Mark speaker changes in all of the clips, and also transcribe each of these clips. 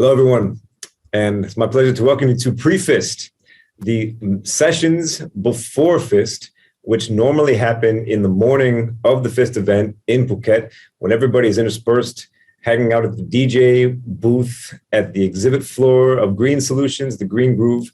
Speaker 1: Hello, everyone, and it's my pleasure to welcome you to Pre-PHIST, the sessions before PHIST, which normally happen in the morning of the PHIST event in Phuket, when everybody is interspersed, hanging out at the DJ booth, at the exhibit floor of Green Solutions, the Green Groove,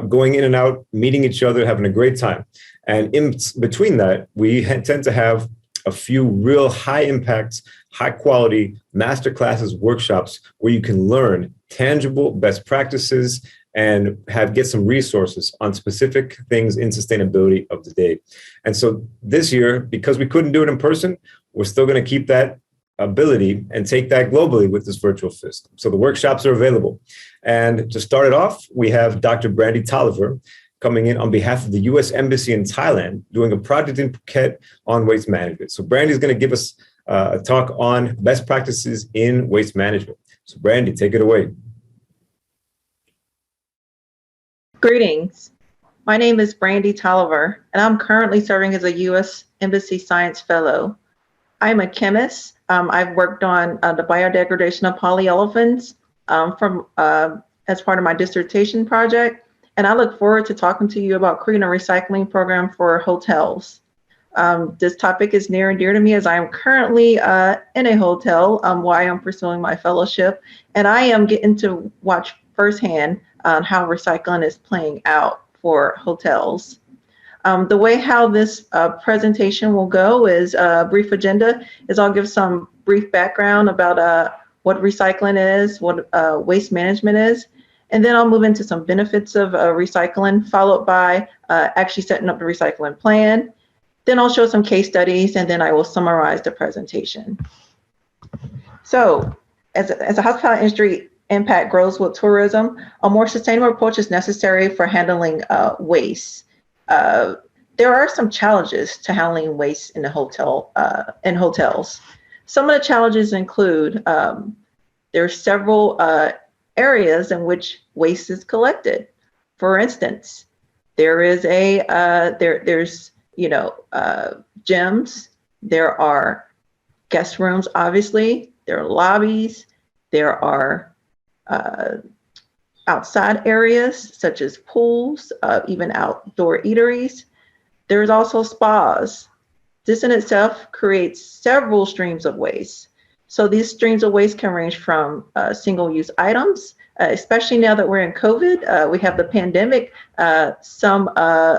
Speaker 1: going in and out, meeting each other, having a great time. And in between that, we tend to have a few real high impact, high quality masterclasses, workshops where you can learn tangible best practices and get some resources on specific things in sustainability of the day. And so this year, because we couldn't do it in person, we're still going to keep that ability and take that globally with this virtual PHIST. So the workshops are available. And to start it off, we have Dr. Brandi Toliver coming in on behalf of the U.S. Embassy in Thailand, doing a project in Phuket on waste management. So Brandi is going to give us a talk on best practices in waste management. So Brandi, take it away.
Speaker 2: Greetings. My name is Brandi Toliver, and I'm currently serving as a U.S. Embassy Science Fellow. I'm a chemist. I've worked on the biodegradation of polyolefins as part of my dissertation project. And I look forward to talking to you about creating a recycling program for hotels. This topic is near and dear to me as I am currently in a hotel while I am pursuing my fellowship. And I am getting to watch firsthand how recycling is playing out for hotels. The way how this presentation will go is a brief agenda is I'll give some brief background about what recycling is, what waste management is. And then I'll move into some benefits of recycling, followed by actually setting up the recycling plan. Then I'll show some case studies, and then I will summarize the presentation. So as a hospitality industry impact grows with tourism, a more sustainable approach is necessary for handling waste. There are some challenges to handling waste in the hotels. Some of the challenges include there are several areas in which waste is collected. For instance, there's gyms, there are guest rooms, obviously, there are lobbies, there are outside areas such as pools, even outdoor eateries. There's also spas. This in itself creates several streams of waste. So these streams of waste can range from single-use items, especially now that we're in COVID, we have the pandemic. A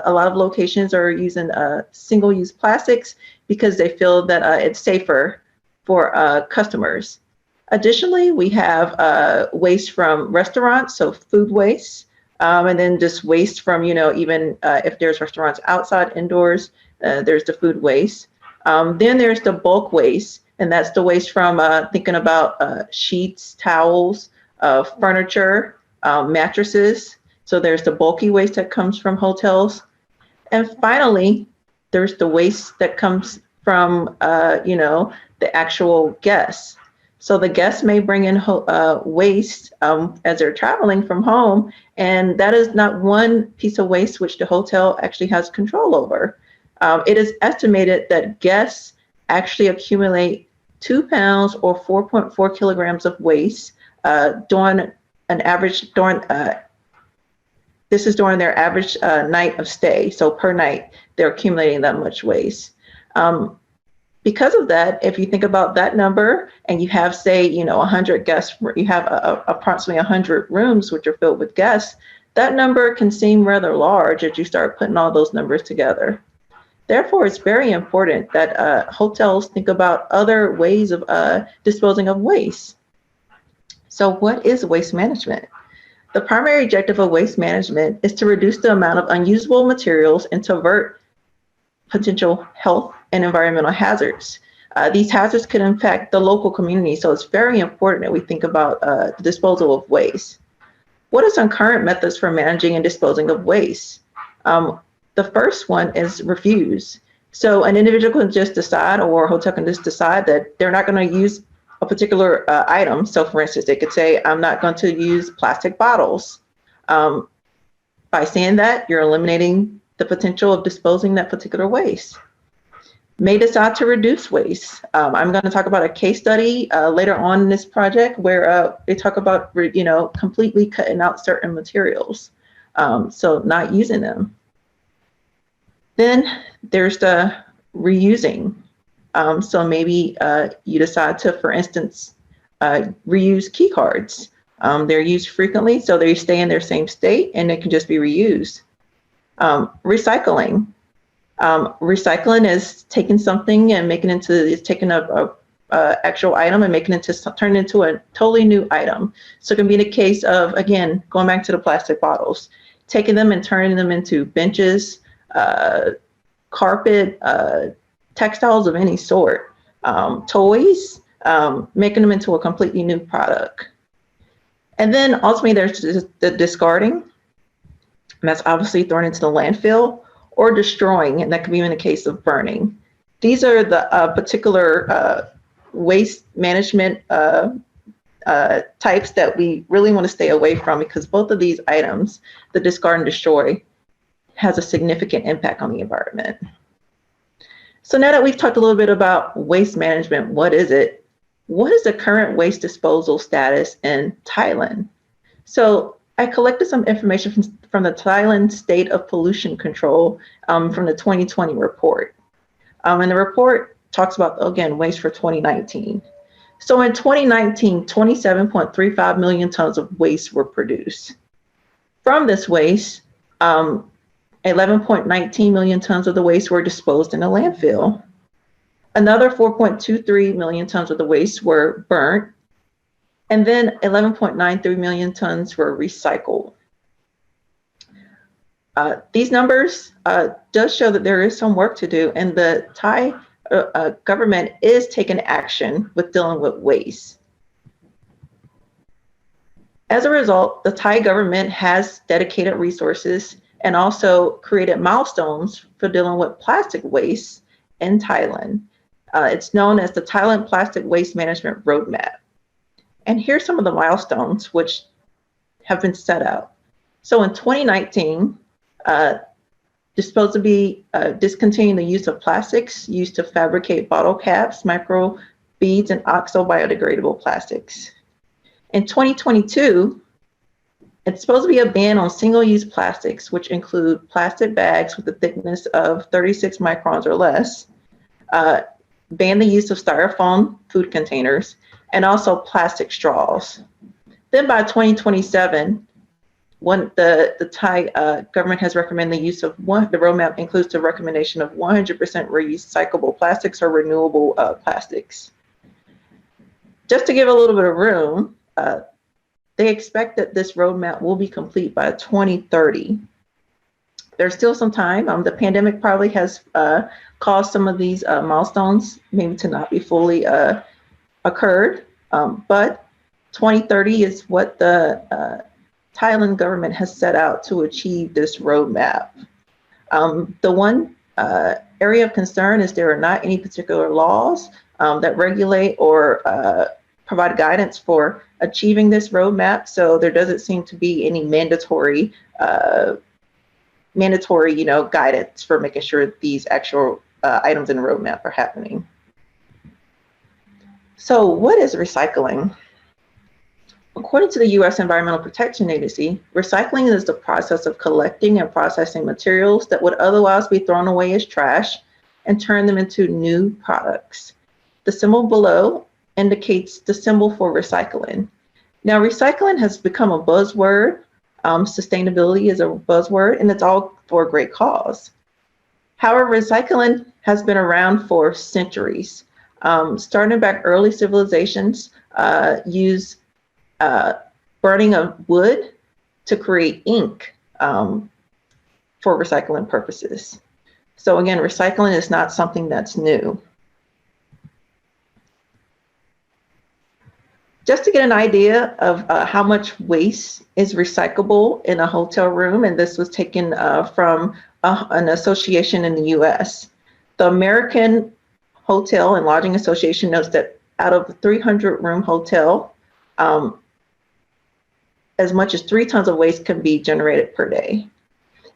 Speaker 2: lot of locations are using single-use plastics because they feel that it's safer for customers. Additionally, we have waste from restaurants, so food waste, and then just waste from, even if there's restaurants outside, indoors, there's the food waste. Then there's the bulk waste. And that's the waste from thinking about sheets, towels, furniture, mattresses. So there's the bulky waste that comes from hotels. And finally, there's the waste that comes from, the actual guests. So the guests may bring in waste as they're traveling from home. And that is not one piece of waste which the hotel actually has control over. It is estimated that guests actually accumulate 2 pounds or 4.4 kilograms of waste during their average night of stay. So per night, they're accumulating that much waste. Because of that, if you think about that number and you have, say, 100 guests, you have approximately 100 rooms which are filled with guests, that number can seem rather large as you start putting all those numbers together. Therefore, it's very important that hotels think about other ways of disposing of waste. So what is waste management? The primary objective of waste management is to reduce the amount of unusable materials and to avert potential health and environmental hazards. These hazards could impact the local community, so it's very important that we think about the disposal of waste. What are some current methods for managing and disposing of waste? The first one is refuse. So an individual can just decide, or a hotel can just decide that they're not going to use a particular item. So for instance, they could say, I'm not going to use plastic bottles. By saying that, you're eliminating the potential of disposing that particular waste. may decide to reduce waste. I'm going to talk about a case study later on in this project where they talk about, completely cutting out certain materials, so not using them. Then there's the reusing. So maybe you decide to, for instance, reuse key cards. They're used frequently, so they stay in their same state and they can just be reused. Recycling. Recycling is taking something and taking a actual item and turn it into a totally new item. So it can be the case of, again, going back to the plastic bottles, taking them and turning them into benches, carpet, textiles of any sort, toys, making them into a completely new product. And then ultimately there's the discarding, and that's obviously thrown into the landfill or destroying, and that could be in the case of burning. These are the particular waste management types that we really want to stay away from, because both of these items, the discard and destroy, has a significant impact on the environment. So now that we've talked a little bit about waste management, what is it? What is the current waste disposal status in Thailand? So I collected some information from the Thailand State of Pollution Control from the 2020 report. And the report talks about, again, waste for 2019. So in 2019, 27.35 million tons of waste were produced. From this waste, 11.19 million tons of the waste were disposed in a landfill. Another 4.23 million tons of the waste were burnt. And then 11.93 million tons were recycled. These numbers does show that there is some work to do, and the Thai government is taking action with dealing with waste. As a result, the Thai government has dedicated resources and also created milestones for dealing with plastic waste in Thailand. It's known as the Thailand Plastic Waste Management Roadmap. And here's some of the milestones which have been set out. So in 2019, supposed to be discontinuing the use of plastics used to fabricate bottle caps, micro beads, and oxo-biodegradable plastics. In 2022, it's supposed to be a ban on single-use plastics, which include plastic bags with a thickness of 36 microns or less, ban the use of styrofoam food containers, and also plastic straws. Then by 2027, the Thai government has recommended the use of the roadmap includes the recommendation of 100% recyclable plastics or renewable plastics. Just to give a little bit of room, they expect that this roadmap will be complete by 2030. There's still some time. The pandemic probably has caused some of these milestones maybe to not be fully occurred, but 2030 is what the Thailand government has set out to achieve this roadmap. The one area of concern is there are not any particular laws that regulate or provide guidance for achieving this roadmap. So there doesn't seem to be any mandatory guidance for making sure these actual items in the roadmap are happening. So what is recycling? According to the U.S. Environmental Protection Agency, recycling is the process of collecting and processing materials that would otherwise be thrown away as trash and turn them into new products. The symbol below indicates the symbol for recycling. Now, recycling has become a buzzword. Sustainability is a buzzword, and it's all for a great cause. However, recycling has been around for centuries. Starting back, early civilizations use burning of wood to create ink for recycling purposes. So again, recycling is not something that's new. Just to get an idea of how much waste is recyclable in a hotel room, and this was taken from an association in the US. The American Hotel and Lodging Association notes that out of a 300-room hotel, as much as 3 tons of waste can be generated per day.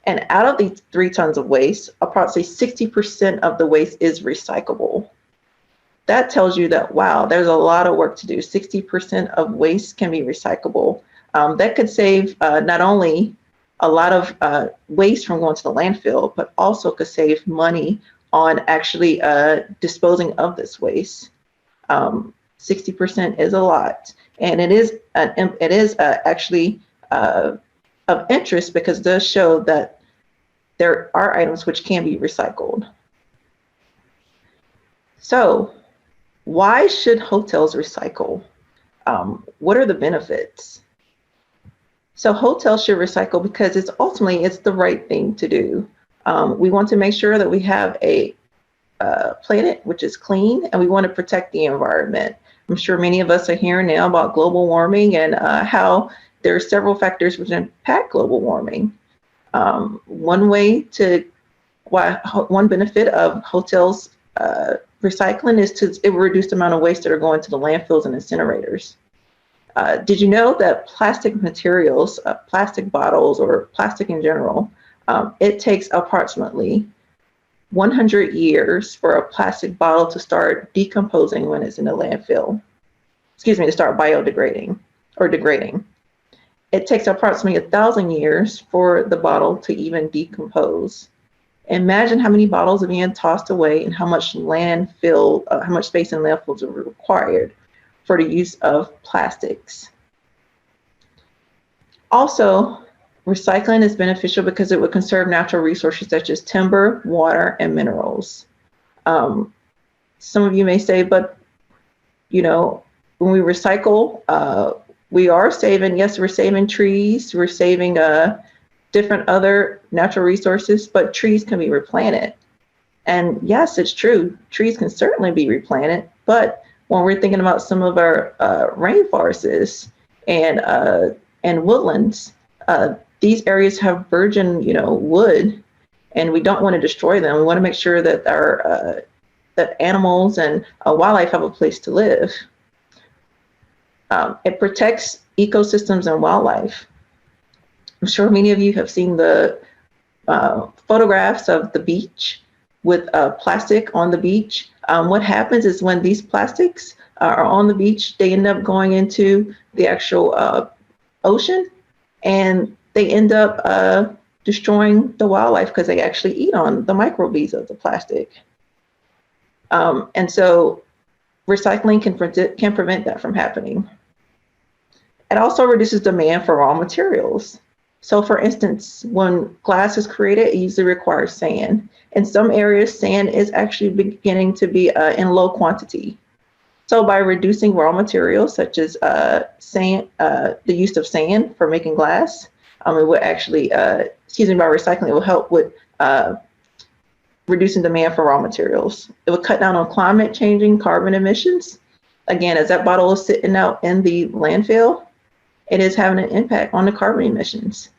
Speaker 2: And out of these 3 tons of waste, approximately 60% of the waste is recyclable. That tells you that, wow, there's a lot of work to do. 60% of waste can be recyclable. That could save not only a lot of waste from going to the landfill, but also could save money on actually disposing of this waste. 60% is a lot, and it is actually of interest because it does show that there are items which can be recycled. So, why should hotels recycle? What are the benefits? So hotels should recycle because it's the right thing to do. We want to make sure that we have a planet which is clean, and we want to protect the environment. I'm sure many of us are hearing now about global warming and how there are several factors which impact global warming. One benefit of hotels recycling is it will reduce the amount of waste that are going to the landfills and incinerators. Did you know that plastic materials, plastic bottles or plastic in general, it takes approximately 100 years for a plastic bottle to start decomposing when it's in a landfill. To start biodegrading or degrading. It takes approximately 1,000 years for the bottle to even decompose. Imagine how many bottles are being tossed away and how much space in landfills are required for the use of plastics. Also, recycling is beneficial because it would conserve natural resources such as timber, water, and minerals. Some of you may say, but when we recycle, we're saving trees, we're saving different other natural resources, but trees can be replanted. And yes, it's true, trees can certainly be replanted, but when we're thinking about some of our rainforests and woodlands, these areas have virgin, wood, and we don't want to destroy them. We want to make sure that that animals and wildlife have a place to live. It protects ecosystems and wildlife. I'm sure many of you have seen the photographs of the beach with plastic on the beach. What happens is when these plastics are on the beach, they end up going into the actual ocean, and they end up destroying the wildlife because they actually eat on the microbeads of the plastic. And so recycling can prevent that from happening. It also reduces demand for raw materials. So for instance, when glass is created, it usually requires sand. In some areas, sand is actually beginning to be in low quantity. So by reducing raw materials such as sand, the use of sand for making glass, it would actually, by recycling, it will help with reducing demand for raw materials. It would cut down on climate changing carbon emissions. Again, as that bottle is sitting out in the landfill, it is having an impact on the carbon emissions.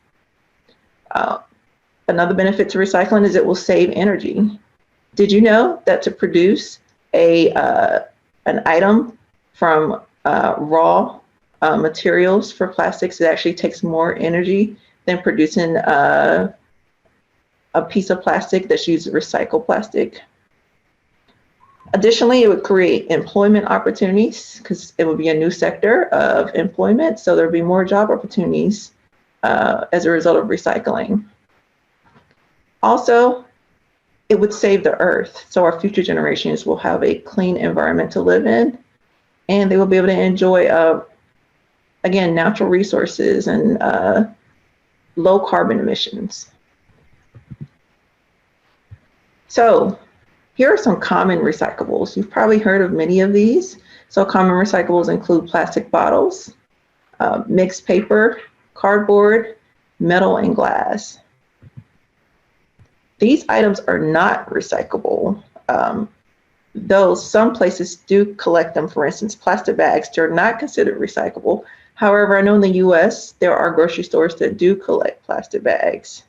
Speaker 2: Another benefit to recycling is it will save energy. Did you know that to produce an item from raw materials for plastics, it actually takes more energy than producing a piece of plastic that's used recycled plastic? Additionally, it would create employment opportunities because it would be a new sector of employment. So there would be more job opportunities as a result of recycling. Also, it would save the earth. So our future generations will have a clean environment to live in, and they will be able to enjoy, again, natural resources and low carbon emissions. So here are some common recyclables. You've probably heard of many of these. So common recyclables include plastic bottles, mixed paper, cardboard, metal, and glass. These items are not recyclable, though some places do collect them. For instance, plastic bags, they're not considered recyclable. However, I know in the US, there are grocery stores that do collect plastic bags.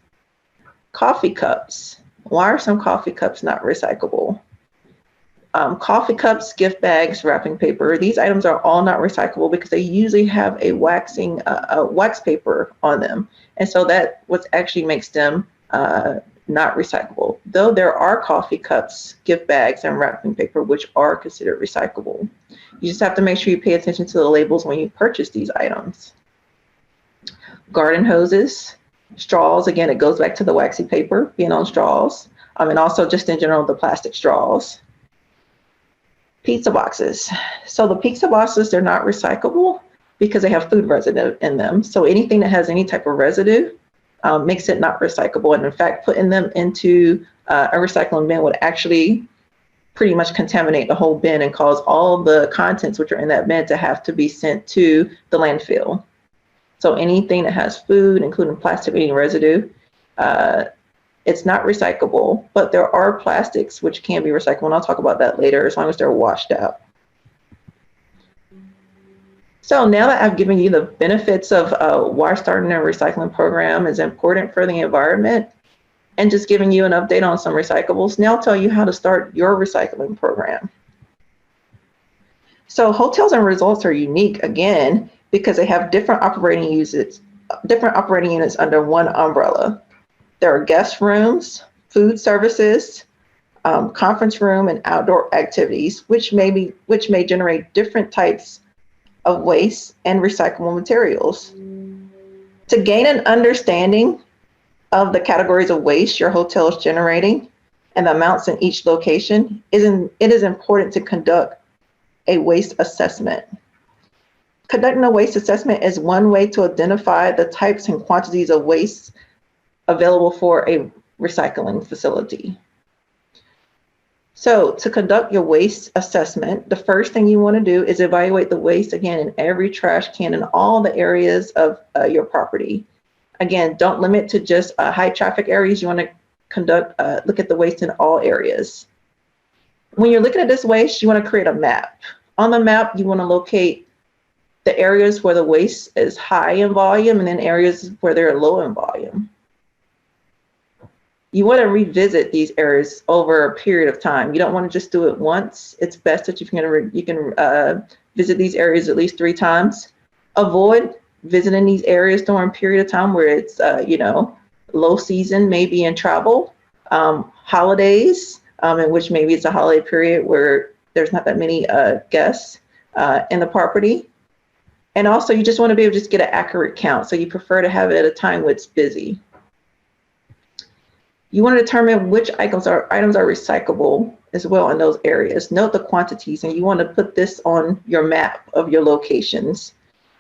Speaker 2: Coffee cups. Why are some coffee cups not recyclable? Coffee cups, gift bags, wrapping paper, these items are all not recyclable because they usually have a wax paper on them. And so that what actually makes them not recyclable, though there are coffee cups, gift bags, and wrapping paper, which are considered recyclable. You just have to make sure you pay attention to the labels when you purchase these items. Garden hoses, straws, again, it goes back to the waxy paper being on straws, and also just in general, the plastic straws. Pizza boxes. So the pizza boxes, they're not recyclable because they have food residue in them. So anything that has any type of residue makes it not recyclable. And in fact, putting them into a recycling bin would actually pretty much contaminate the whole bin and cause all the contents which are in that bin to have to be sent to the landfill. So anything that has food, including plastic eating residue, it's not recyclable, but there are plastics which can be recyclable, and I'll talk about that later, as long as they're washed out. So now that I've given you the benefits of why starting a recycling program is important for the environment, and just giving you an update on some recyclables, now I'll tell you how to start your recycling program. So hotels and resorts are unique, again, because they have different operating units under one umbrella. There are guest rooms, food services, conference room, and outdoor activities, which may generate different types of waste and recyclable materials. To gain an understanding of the categories of waste your hotel is generating and the amounts in each location, it is important to conduct a waste assessment. Conducting a waste assessment is one way to identify the types and quantities of waste available for a recycling facility. So to conduct your waste assessment, the first thing you want to do is evaluate the waste, again, in every trash can in all the areas of your property. Again, don't limit to just high traffic areas. You want to look at the waste in all areas. When you're looking at this waste, you want to create a map. On the map, you want to locate the areas where the waste is high in volume and then areas where they're low in volume. You want to revisit these areas over a period of time. You don't want to just do it once. It's best that you can visit these areas at least 3 times. Avoid visiting these areas during a period of time where it's low season, maybe in travel, holidays, in which maybe it's a holiday period where there's not that many guests in the property. And also, you just want to be able to just get an accurate count. So you prefer to have it at a time when it's busy. You want to determine which items are recyclable as well in those areas. Note the quantities, and you want to put this on your map of your locations.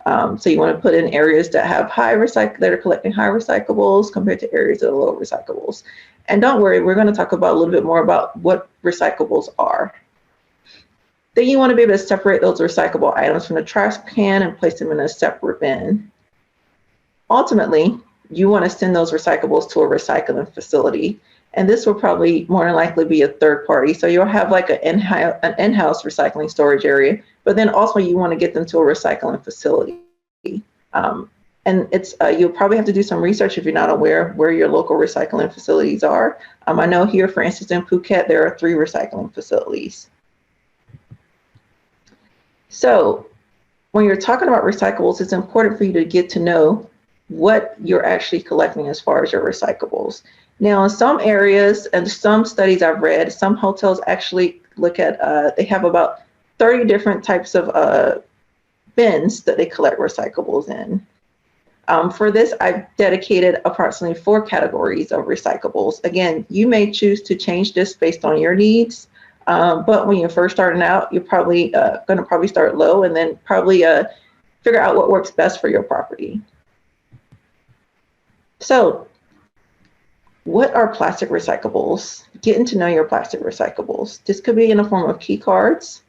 Speaker 2: So you want to put in areas that have that are collecting high recyclables compared to areas that are low recyclables. And don't worry, we're going to talk about a little bit more about what recyclables are. Then you want to be able to separate those recyclable items from the trash can and place them in a separate bin. Ultimately, you want to send those recyclables to a recycling facility. And this will probably more than likely be a third party. So you'll have like an in-house recycling storage area, but then also you want to get them to a recycling facility. And it's you'll probably have to do some research if you're not aware of where your local recycling facilities are. I know here, for instance, in Phuket, there are 3 recycling facilities. So when you're talking about recyclables, it's important for you to get to know what you're actually collecting as far as your recyclables. Now, in some areas and some studies I've read, some hotels actually look at, they have about 30 different types of bins that they collect recyclables in. For this, I've dedicated approximately 4 categories of recyclables. Again, you may choose to change this based on your needs, but when you're first starting out, you're probably going to start low and then probably figure out what works best for your property. So what are plastic recyclables? Getting to know your plastic recyclables. This could be in the form of key cards,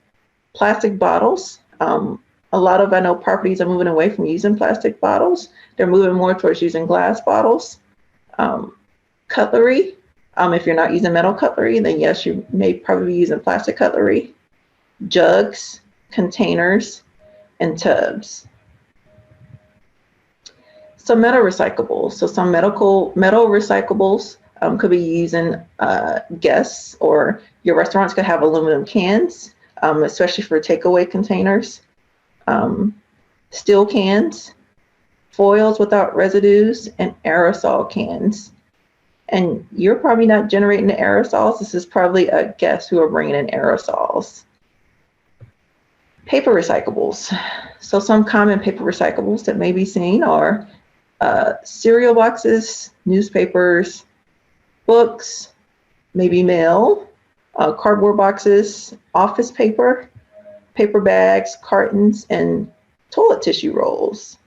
Speaker 2: plastic bottles. A lot of, I know, properties are moving away from using plastic bottles. They're moving more towards using glass bottles. Cutlery. If you're not using metal cutlery, then yes, you may probably be using plastic cutlery. Jugs, containers, and tubs. Some metal recyclables. So some metal recyclables could be using guests, or your restaurants could have aluminum cans, especially for takeaway containers. Steel cans, foils without residues, and aerosol cans. And you're probably not generating the aerosols. This is probably a guest who are bringing in aerosols. Paper recyclables. So some common paper recyclables that may be seen are cereal boxes, newspapers, books, maybe mail, cardboard boxes, office paper, paper bags, cartons, and toilet tissue rolls.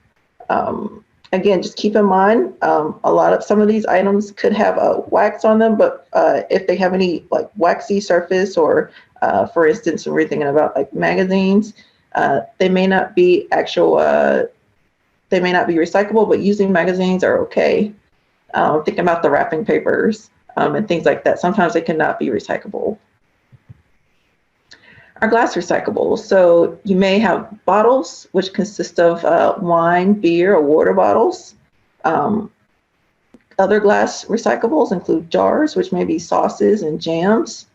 Speaker 2: Again, just keep in mind, some of these items could have wax on them, but if they have any like waxy surface or, for instance, when we're thinking about like magazines, they may not be they may not be recyclable, but using magazines are okay. Thinking about the wrapping papers and things like that, sometimes they cannot be recyclable. Our glass recyclables. So you may have bottles, which consist of wine, beer, or water bottles. Other glass recyclables include jars, which may be sauces and jams.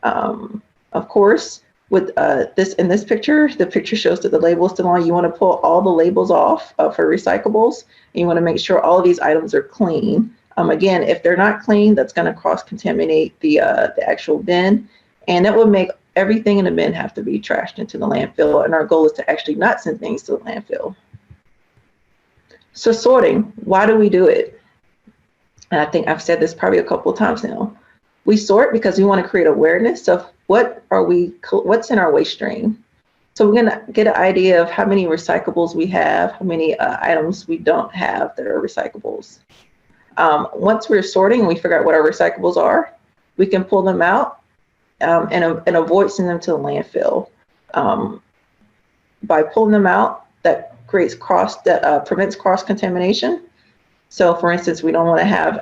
Speaker 2: Of course, with in this picture, the picture shows that the label is still on. You want to pull all the labels off for recyclables, and you want to make sure all of these items are clean. Again, if they're not clean, that's going to cross-contaminate the actual bin, and that will make everything in the bin have to be trashed into the landfill, and our goal is to actually not send things to the landfill. So sorting, why do we do it? And I think I've said this probably a couple of times now. We sort because we want to create awareness of what's in our waste stream. So we're going to get an idea of how many recyclables we have, how many items we don't have that are recyclables. Once we're sorting and we figure out what our recyclables are, we can pull them out and avoid sending them to the landfill. By pulling them out, that prevents cross-contamination. So for instance, we don't want to have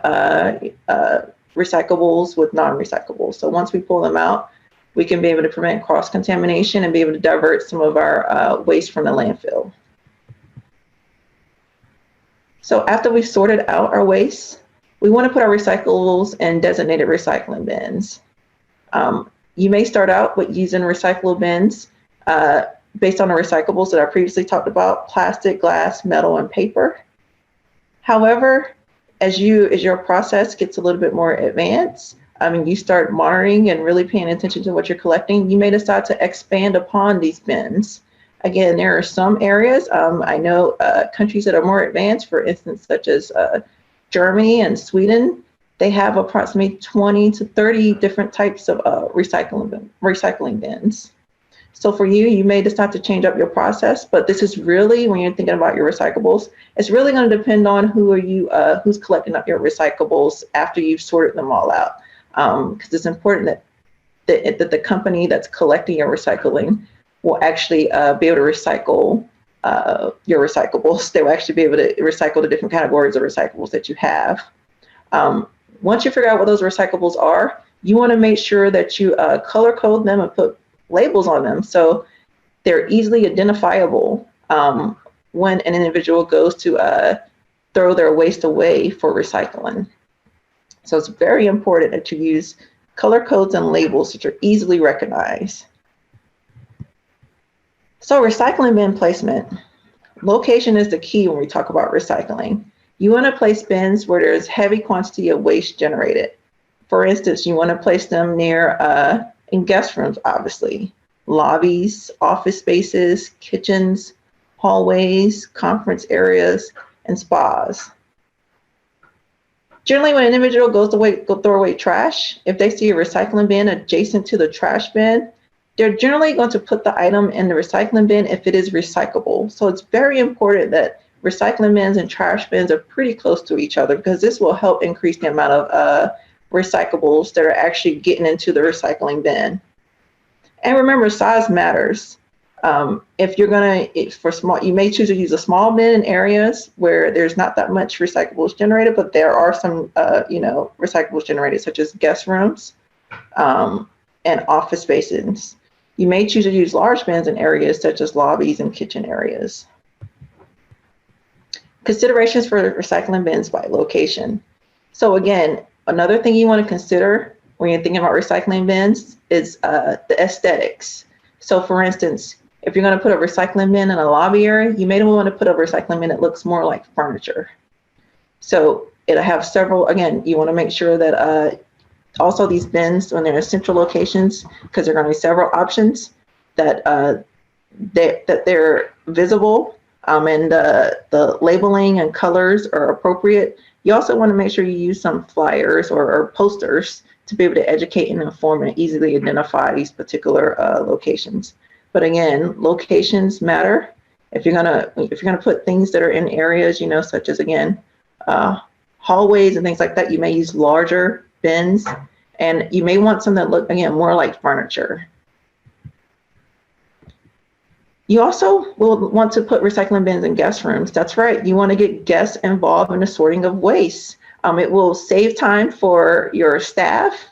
Speaker 2: recyclables with non-recyclables. So once we pull them out, we can be able to prevent cross-contamination and be able to divert some of our waste from the landfill. So after we've sorted out our waste, we want to put our recyclables in designated recycling bins. You may start out with using recyclable bins based on the recyclables that I previously talked about: plastic, glass, metal, and paper. However, as your process gets a little bit more advanced, you start monitoring and really paying attention to what you're collecting, you may decide to expand upon these bins. Again, there are some areas, I know countries that are more advanced, for instance, such as Germany and Sweden, they have approximately 20 to 30 different types of recycling bins. So for you, you may decide to change up your process, but this is really, when you're thinking about your recyclables, it's really going to depend on who's collecting up your recyclables after you've sorted them all out. Because it's important that the company that's collecting your recycling will actually be able to recycle your recyclables. They will actually be able to recycle the different categories of recyclables that you have. Once you figure out what those recyclables are, you want to make sure that you color code them and put labels on them so they're easily identifiable when an individual goes to throw their waste away for recycling. So it's very important that you use color codes and labels that are easily recognized. So recycling bin placement. Location is the key when we talk about recycling. You want to place bins where there's heavy quantity of waste generated. For instance, you want to place them near in guest rooms, obviously, lobbies, office spaces, kitchens, hallways, conference areas, and spas. Generally, when an individual goes to throw away trash, if they see a recycling bin adjacent to the trash bin, they're generally going to put the item in the recycling bin if it is recyclable. So it's very important that recycling bins and trash bins are pretty close to each other, because this will help increase the amount of recyclables that are actually getting into the recycling bin. And remember, size matters. If you're you may choose to use a small bin in areas where there's not that much recyclables generated, but there are some, recyclables generated, such as guest rooms and office spaces. You may choose to use large bins in areas such as lobbies and kitchen areas. Considerations for recycling bins by location. So again, another thing you want to consider when you're thinking about recycling bins is the aesthetics. So for instance, if you're going to put a recycling bin in a lobby area, you may want to put a recycling bin that looks more like furniture. So It'll have several, again, you want to make sure that also these bins, when they're in central locations, because there are going to be several options, that they're visible, and the labeling and colors are appropriate. You also want to make sure you use some flyers or posters to be able to educate and inform and easily identify these particular locations. But again, locations matter. If you're gonna put things that are in areas, you know, such as, again, hallways and things like that, you may use larger bins, and you may want some that look, again, more like furniture. You also will want to put recycling bins in guest rooms. That's right. You want to get guests involved in the sorting of waste. It will save time for your staff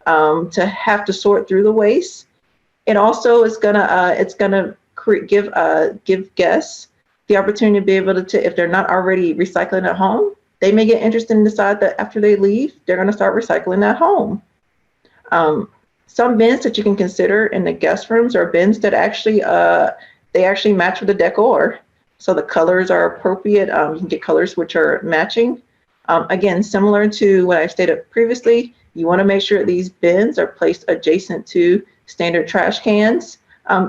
Speaker 2: to have to sort through the waste. It also is gonna give guests the opportunity to be able to, if they're not already recycling at home, they may get interested and decide that after they leave, they're going to start recycling at home. Some bins that you can consider in the guest rooms are bins that actually they actually match with the decor. So the colors are appropriate. You can get colors which are matching. Again, similar to what I stated previously, you want to make sure these bins are placed adjacent to standard trash cans.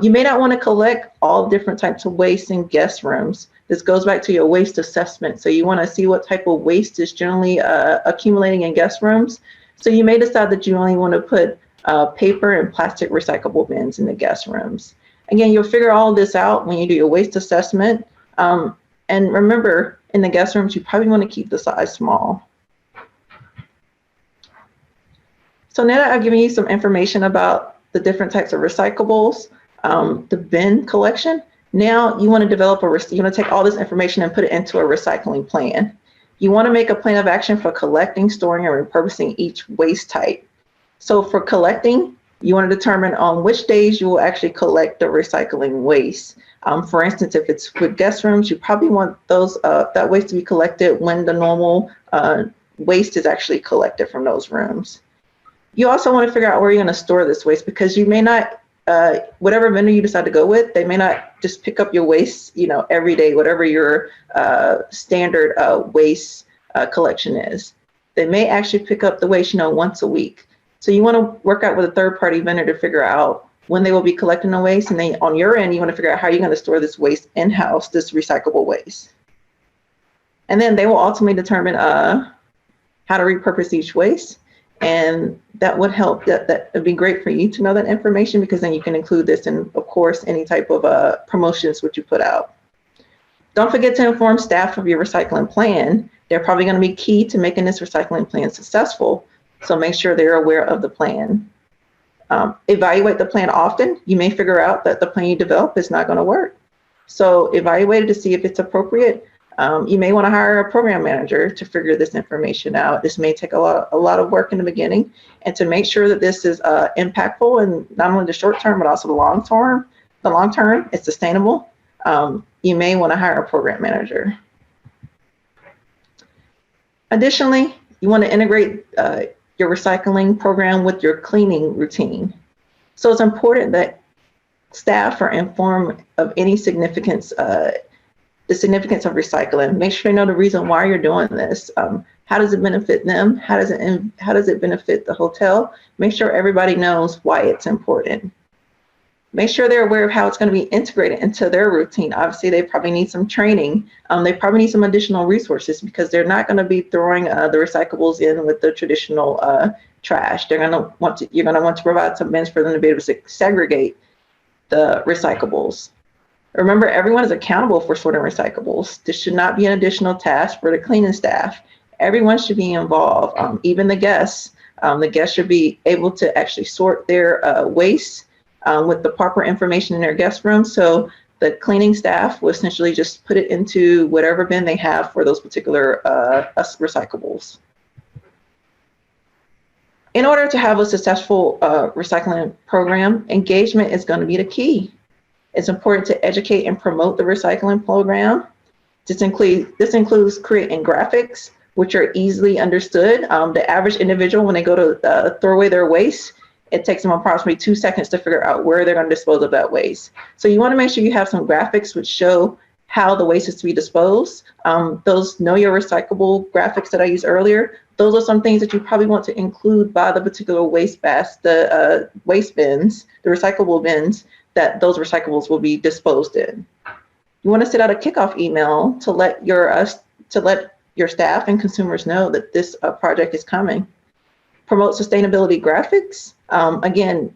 Speaker 2: You may not want to collect all different types of waste in guest rooms. This goes back to your waste assessment. So you want to see what type of waste is generally accumulating in guest rooms. So you may decide that you only want to put paper and plastic recyclable bins in the guest rooms. Again, you'll figure all of this out when you do your waste assessment. And remember, in the guest rooms, you probably want to keep the size small. So now that I've given you some information about the different types of recyclables, the bin collection, now you want to develop you want to take all this information and put it into a recycling plan. You want to make a plan of action for collecting, storing, and repurposing each waste type. So for collecting, you want to determine on which days you will actually collect the recycling waste. For instance, if it's with guest rooms, you probably want that waste to be collected when the normal waste is actually collected from those rooms. You also want to figure out where you're going to store this waste, because you may not, whatever vendor you decide to go with, they may not just pick up your waste, you know, every day, whatever your standard waste collection is. They may actually pick up the waste, you know, once a week. So you want to work out with a third-party vendor to figure out when they will be collecting the waste, and then on your end, you want to figure out how you're going to store this waste in-house, this recyclable waste. And then they will ultimately determine how to repurpose each waste. And that would help, that would be great for you to know that information, because then you can include this in, of course, any type of promotions which you put out. Don't forget to inform staff of your recycling plan. They're probably going to be key to making this recycling plan successful. So make sure they're aware of the plan. Evaluate the plan often. You may figure out that the plan you develop is not going to work. So evaluate it to see if it's appropriate. You may want to hire a program manager to figure this information out. This may take a lot of work in the beginning, and to make sure that this is impactful in not only the short term, but also the long term. The long term, it's sustainable. You may want to hire a program manager. Additionally, you want to integrate your recycling program with your cleaning routine. So it's important that staff are informed of any significance, the significance of recycling. Make sure they know the reason why you're doing this. How does it benefit them? How does it benefit the hotel? Make sure everybody knows why it's important. Make sure they're aware of how it's going to be integrated into their routine. Obviously, they probably need some training. They probably need some additional resources, because they're not going to be throwing the recyclables in with the traditional trash. You're going to want to provide some bins for them to be able to segregate the recyclables. Remember, everyone is accountable for sorting recyclables. This should not be an additional task for the cleaning staff. Everyone should be involved, even the guests. The guests should be able to actually sort their waste with the proper information in their guest room. So the cleaning staff will essentially just put it into whatever bin they have for those particular recyclables. In order to have a successful recycling program, engagement is going to be the key. It's important to educate and promote the recycling program. This includes creating graphics, which are easily understood. The average individual, when they go to throw away their waste, it takes them approximately 2 seconds to figure out where they're going to dispose of that waste. So you want to make sure you have some graphics which show how the waste is to be disposed. Those Know Your Recyclable graphics that I used earlier, those are some things that you probably want to include by the particular waste waste bins, the recyclable bins that those recyclables will be disposed in. You want to send out a kickoff email to let your staff and consumers know that this project is coming. Promote sustainability graphics. Again,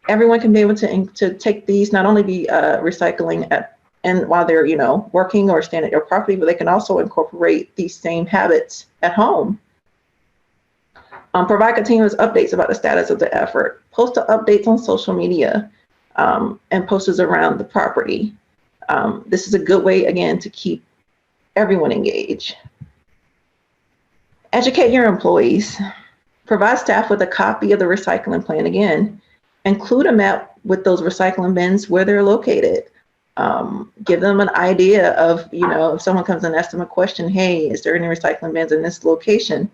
Speaker 2: everyone can be able to take these, not only be recycling and while they're working or staying at your property, but they can also incorporate these same habits at home. Provide continuous updates about the status of the effort. Post the updates on social media and posters around the property. This is a good way, again, to keep everyone engaged. Educate your employees. Provide staff with a copy of the recycling plan. Again, include a map with those recycling bins where they're located. Give them an idea of, if someone comes and asks them a question, hey, is there any recycling bins in this location?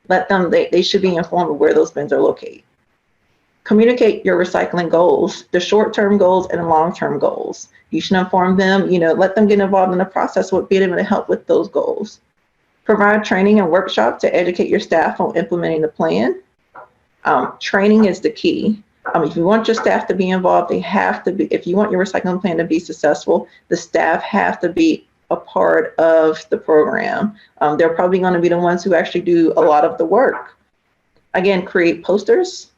Speaker 2: Let them, they should be informed of where those bins are located. Communicate your recycling goals, the short-term goals and the long-term goals. You should inform them, let them get involved in the process with being able to help with those goals. Provide training and workshops to educate your staff on implementing the plan. Training is the key. If you want your staff to be involved, they have to be, if you want your recycling plan to be successful, the staff have to be a part of the program. They're probably going to be the ones who actually do a lot of the work. Again, create posters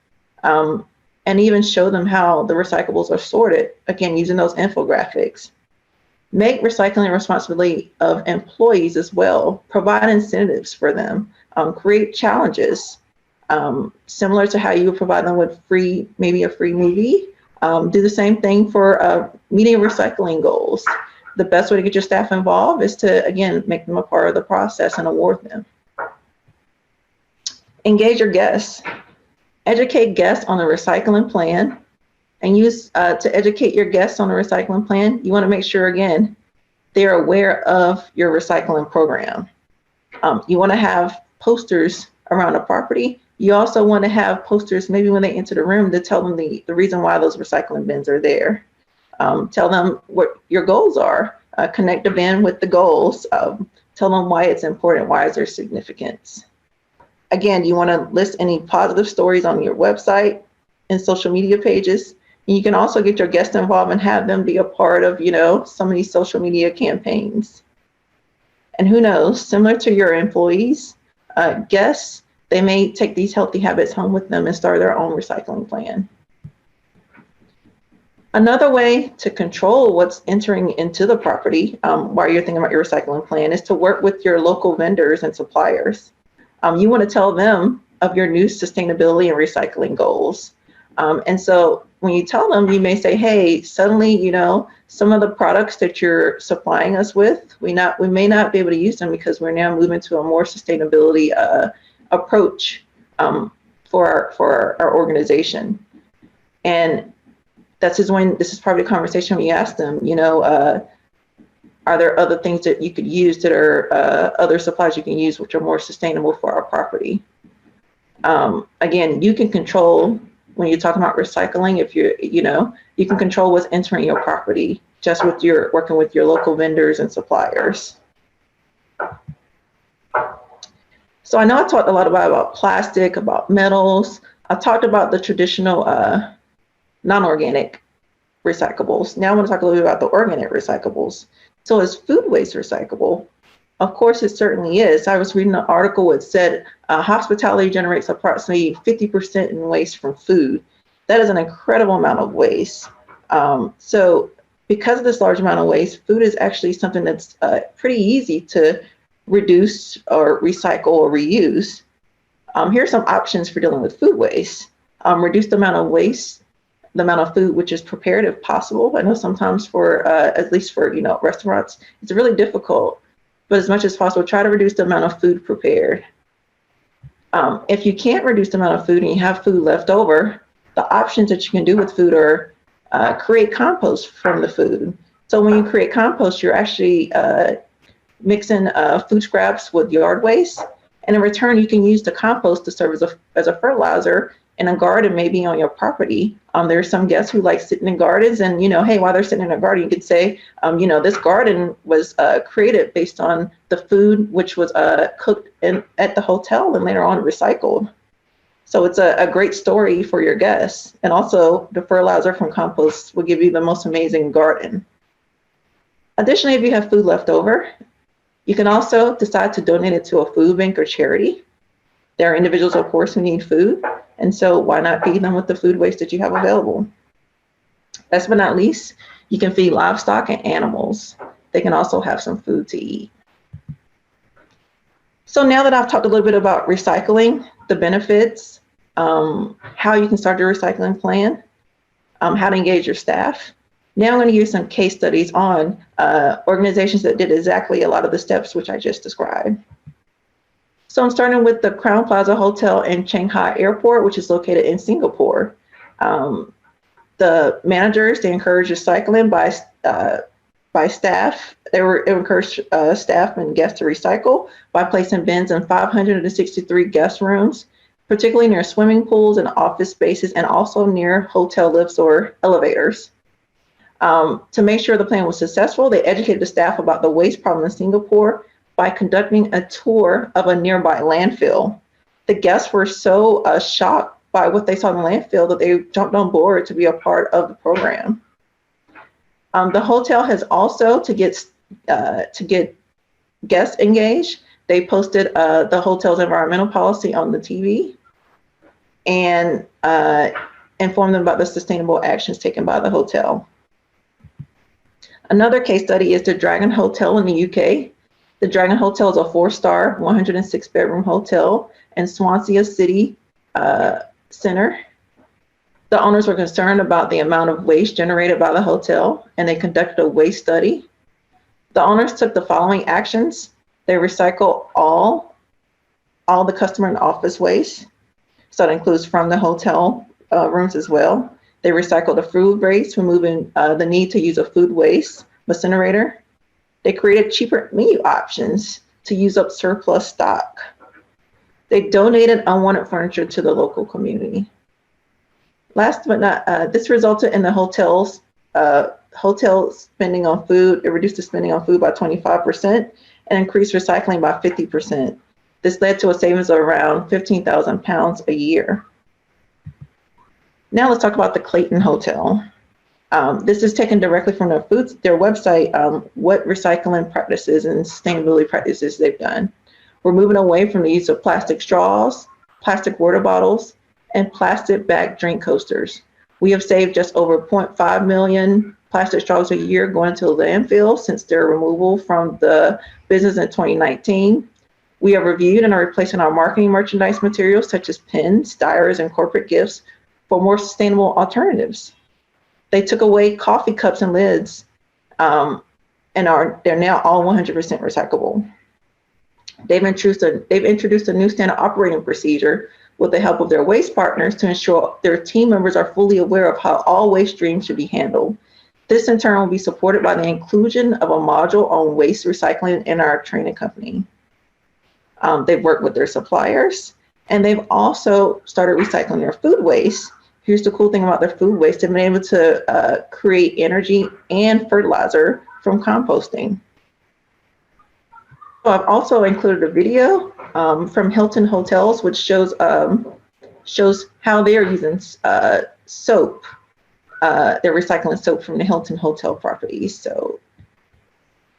Speaker 2: and even show them how the recyclables are sorted, again, using those infographics. Make recycling a responsibility of employees as well. Provide incentives for them. Create challenges. Similar to how you would provide them with maybe a free movie. Do the same thing for meeting recycling goals. The best way to get your staff involved is to, again, make them a part of the process and award them. Engage your guests. Educate guests on the recycling plan and use to educate your guests on the recycling plan. You want to make sure, again, they're aware of your recycling program. You want to have posters around the property. You also want to have posters maybe when they enter the room to tell them the reason why those recycling bins are there. Tell them what your goals are. Connect the bin with the goals. Tell them why it's important, why is there significance. Again, you want to list any positive stories on your website and social media pages. And you can also get your guests involved and have them be a part of, some of these social media campaigns. And who knows, similar to your employees, guests, they may take these healthy habits home with them and start their own recycling plan. Another way to control what's entering into the property while you're thinking about your recycling plan is to work with your local vendors and suppliers. You want to tell them of your new sustainability and recycling goals. And so when you tell them, you may say, hey, suddenly, some of the products that you're supplying us with, we may not be able to use them because we're now moving to a more sustainability approach for our organization. And this is probably a conversation when you ask them, are there other things that you could use that are other supplies you can use which are more sustainable for our property? Again, you can control when you're talking about recycling. If you can control what's entering your property just with working with your local vendors and suppliers. So I know I talked a lot about plastic, about metals. I talked about the traditional non-organic recyclables. Now I want to talk a little bit about the organic recyclables. So is food waste recyclable? Of course, it certainly is. I was reading an article that said hospitality generates approximately 50% in waste from food. That is an incredible amount of waste. So because of this large amount of waste, food is actually something that's pretty easy to reduce or recycle or reuse. Here are some options for dealing with food waste. Reduce the amount of waste, the amount of food which is prepared if possible. I know sometimes at least for restaurants, it's really difficult, but as much as possible, try to reduce the amount of food prepared. If you can't reduce the amount of food and you have food left over, the options that you can do with food are create compost from the food. So when you create compost, you're actually mixing food scraps with yard waste. And in return, you can use the compost to serve as a fertilizer and a garden may be on your property. There are some guests who like sitting in gardens, and hey, while they're sitting in a garden, you could say, this garden was created based on the food which was cooked at the hotel and later on recycled. So it's a great story for your guests. And also, the fertilizer from compost will give you the most amazing garden. Additionally, if you have food left over, you can also decide to donate it to a food bank or charity. There are individuals, of course, who need food, and so why not feed them with the food waste that you have available? Last but not least, you can feed livestock and animals. They can also have some food to eat. So now that I've talked a little bit about recycling, the benefits, how you can start your recycling plan, how to engage your staff, now I'm going to use some case studies on organizations that did exactly a lot of the steps which I just described. So I'm starting with the Crown Plaza Hotel in Changi Airport, which is located in Singapore. The managers, they encourage recycling by staff. They encourage staff and guests to recycle by placing bins in 563 guest rooms, particularly near swimming pools and office spaces, and also near hotel lifts or elevators. To make sure the plan was successful, they educated the staff about the waste problem in Singapore by conducting a tour of a nearby landfill. The guests were so shocked by what they saw in the landfill that they jumped on board to be a part of the program. The hotel has also, to get guests engaged, they posted the hotel's environmental policy on the TV and informed them about the sustainable actions taken by the hotel. Another case study is the Dragon Hotel in the UK. The Dragon Hotel is a 4-star, 106-bedroom hotel in Swansea City Centre. The owners were concerned about the amount of waste generated by the hotel, and they conducted a waste study. The owners took the following actions. They recycle all the customer and office waste. So that includes from the hotel rooms as well. They recycle the food waste, removing the need to use a food waste incinerator. They created cheaper menu options to use up surplus stock. They donated unwanted furniture to the local community. Last but not, this resulted in the hotel spending on food. It reduced the spending on food by 25% and increased recycling by 50%. This led to a savings of around £15,000 a year. Now let's talk about the Clayton Hotel. This is taken directly from their website, what recycling practices and sustainability practices they've done. We're moving away from the use of plastic straws, plastic water bottles, and plastic bag drink coasters. We have saved just over 0.5 million plastic straws a year going to landfill since their removal from the business in 2019. We have reviewed and are replacing our marketing merchandise materials such as pins, diaries, and corporate gifts for more sustainable alternatives. They took away coffee cups and lids, and they're now all 100% recyclable. They've introduced a new standard operating procedure with the help of their waste partners to ensure their team members are fully aware of how all waste streams should be handled. This in turn will be supported by the inclusion of a module on waste recycling in our training company. They've worked with their suppliers, and they've also started recycling their food waste. Here's the cool thing about their food waste. They've been able to create energy and fertilizer from composting. So I've also included a video from Hilton Hotels, which shows how they are using soap. They're recycling soap from the Hilton Hotel properties. So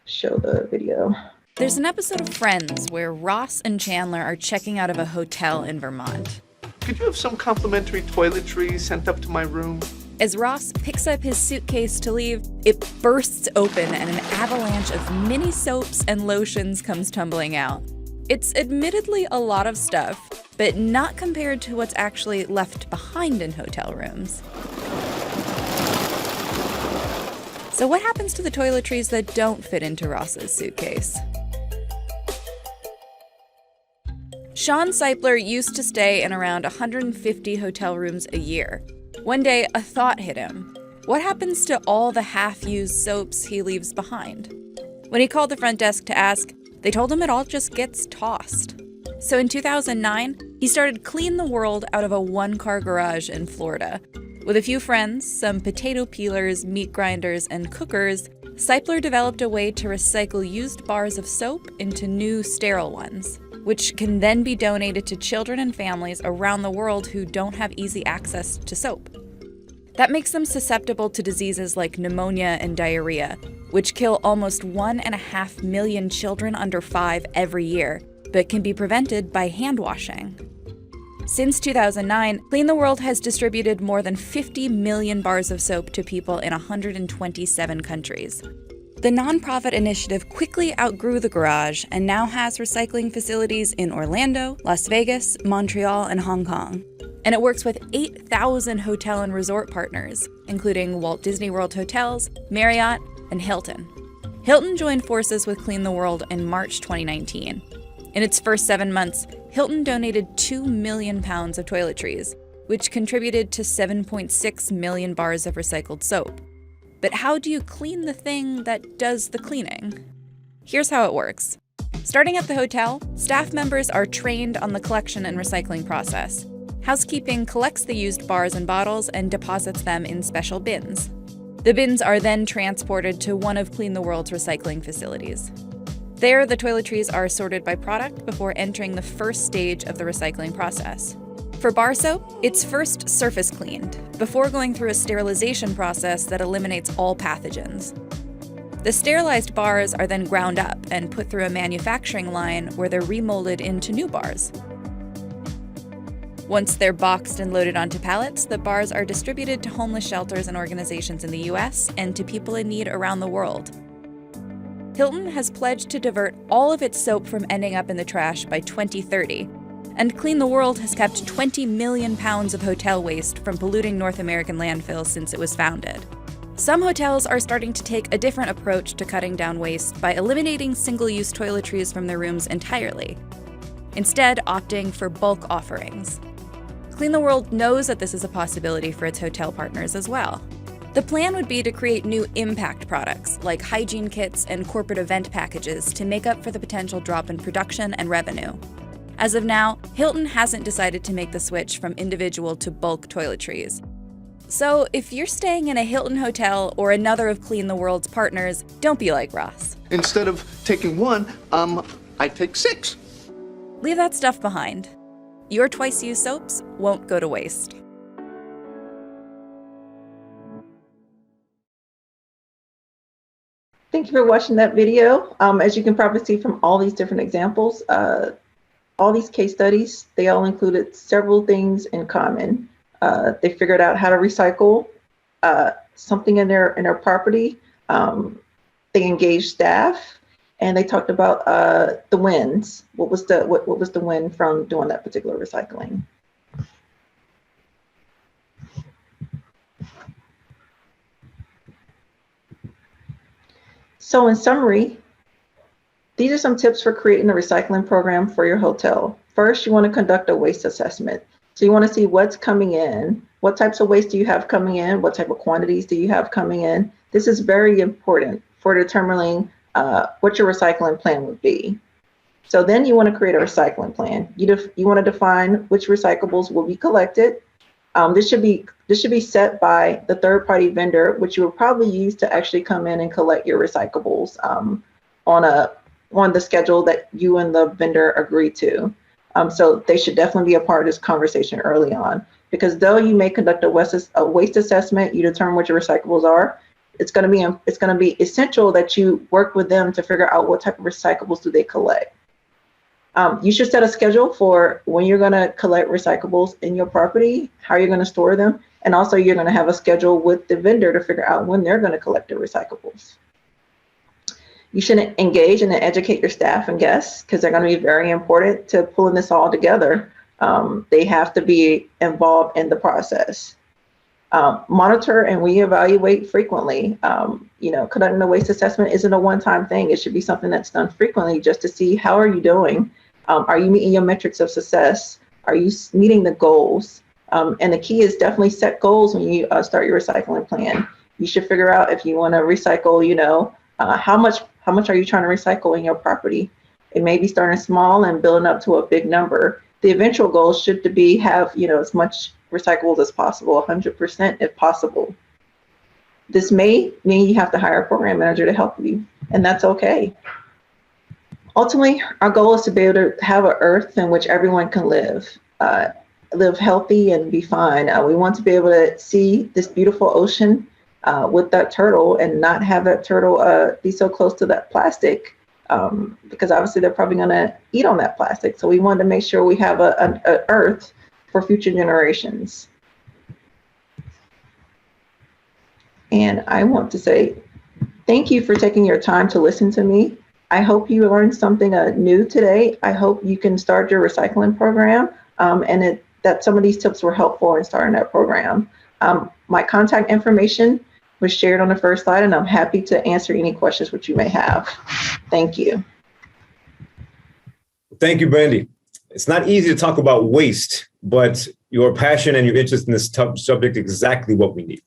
Speaker 2: show the video.
Speaker 3: There's an episode of Friends where Ross and Chandler are checking out of a hotel in Vermont.
Speaker 4: Could you have some complimentary toiletries sent up to my room?
Speaker 3: As Ross picks up his suitcase to leave, it bursts open and an avalanche of mini soaps and lotions comes tumbling out. It's admittedly a lot of stuff, but not compared to what's actually left behind in hotel rooms. So what happens to the toiletries that don't fit into Ross's suitcase? Sean Seipler used to stay in around 150 hotel rooms a year. One day, a thought hit him. What happens to all the half-used soaps he leaves behind? When he called the front desk to ask, they told him it all just gets tossed. So in 2009, He started Clean the World out of a one-car garage in Florida. With a few friends, some potato peelers, meat grinders, and cookers, Seipler developed a way to recycle used bars of soap into new sterile ones, which can then be donated to children and families around the world who don't have easy access to soap. That makes them susceptible to diseases like pneumonia and diarrhea, which kill almost 1.5 million children under 5 every year, but can be prevented by hand washing. Since 2009, Clean the World has distributed more than 50 million bars of soap to people in 127 countries. The nonprofit initiative quickly outgrew the garage and now has recycling facilities in Orlando, Las Vegas, Montreal, and Hong Kong. And it works with 8,000 hotel and resort partners, including Walt Disney World Hotels, Marriott, and Hilton. Hilton joined forces with Clean the World in March 2019. In its first 7 months, Hilton donated 2 million pounds of toiletries, which contributed to 7.6 million bars of recycled soap. But how do you clean the thing that does the cleaning? Here's how it works. Starting at the hotel, staff members are trained on the collection and recycling process. Housekeeping collects the used bars and bottles and deposits them in special bins. The bins are then transported to one of Clean the World's recycling facilities. There, the toiletries are sorted by product before entering the first stage of the recycling process. For bar soap, it's first surface cleaned, before going through a sterilization process that eliminates all pathogens. The sterilized bars are then ground up and put through a manufacturing line where they're remolded into new bars. Once they're boxed and loaded onto pallets, the bars are distributed to homeless shelters and organizations in the US and to people in need around the world. Hilton has pledged to divert all of its soap from ending up in the trash by 2030, and Clean the World has kept 20 million pounds of hotel waste from polluting North American landfills since it was founded. Some hotels are starting to take a different approach to cutting down waste by eliminating single-use toiletries from their rooms entirely, instead opting for bulk offerings. Clean the World knows that this is a possibility for its hotel partners as well. The plan would be to create new impact products, like hygiene kits and corporate event packages, to make up for the potential drop in production and revenue. As of now, Hilton hasn't decided to make the switch from individual to bulk toiletries. So if you're staying in a Hilton hotel or another of Clean the World's partners, don't be like Ross.
Speaker 4: Instead of taking one, I take 6.
Speaker 3: Leave that stuff behind. Your twice-used soaps won't go to waste.
Speaker 2: Thank you for watching that video. As you can probably see from all these different examples, all these case studies, they all included several things in common. They figured out how to recycle something in their property. They engaged staff, and they talked about the wins. What was the win from doing that particular recycling? So in summary, these are some tips for creating a recycling program for your hotel. First, you want to conduct a waste assessment. So you want to see what's coming in, what types of waste do you have coming in, what type of quantities do you have coming in. This is very important for determining what your recycling plan would be. So then you want to create a recycling plan. You want to define which recyclables will be collected. This should be set by the third-party vendor, which you will probably use to actually come in and collect your recyclables on the schedule that you and the vendor agree to. So they should definitely be a part of this conversation early on, because though you may conduct a waste assessment, you determine what your recyclables are. It's going to be essential that you work with them to figure out what type of recyclables do they collect. You should set a schedule for when you're going to collect recyclables in your property, how you're going to store them, and also you're going to have a schedule with the vendor to figure out when they're going to collect the recyclables. You should engage and educate your staff and guests, because they're going to be very important to pulling this all together. They have to be involved in the process. Monitor and reevaluate frequently. Conducting a waste assessment isn't a one-time thing. It should be something that's done frequently, just to see how are you doing. Are you meeting your metrics of success? Are you meeting the goals? And the key is definitely set goals when you start your recycling plan. You should figure out if you want to recycle, how much are you trying to recycle in your property? It may be starting small and building up to a big number. the eventual goal should to be have, as much recyclables as possible, 100% if possible. This may mean you have to hire a program manager to help you, and that's okay. Ultimately, our goal is to be able to have an earth in which everyone can live healthy and be fine. We want to be able to see this beautiful ocean with that turtle and not have that turtle be so close to that plastic, because obviously they're probably going to eat on that plastic. So we wanted to make sure we have an earth for future generations. And I want to say thank you for taking your time to listen to me. I hope you learned something new today. I hope you can start your recycling program, and that some of these tips were helpful in starting that program. My contact information was shared on the first slide, and I'm happy to answer any questions which you may have. Thank you.
Speaker 1: Thank you, Brandi. It's not easy to talk about waste, but your passion and your interest in this subject is exactly what we need.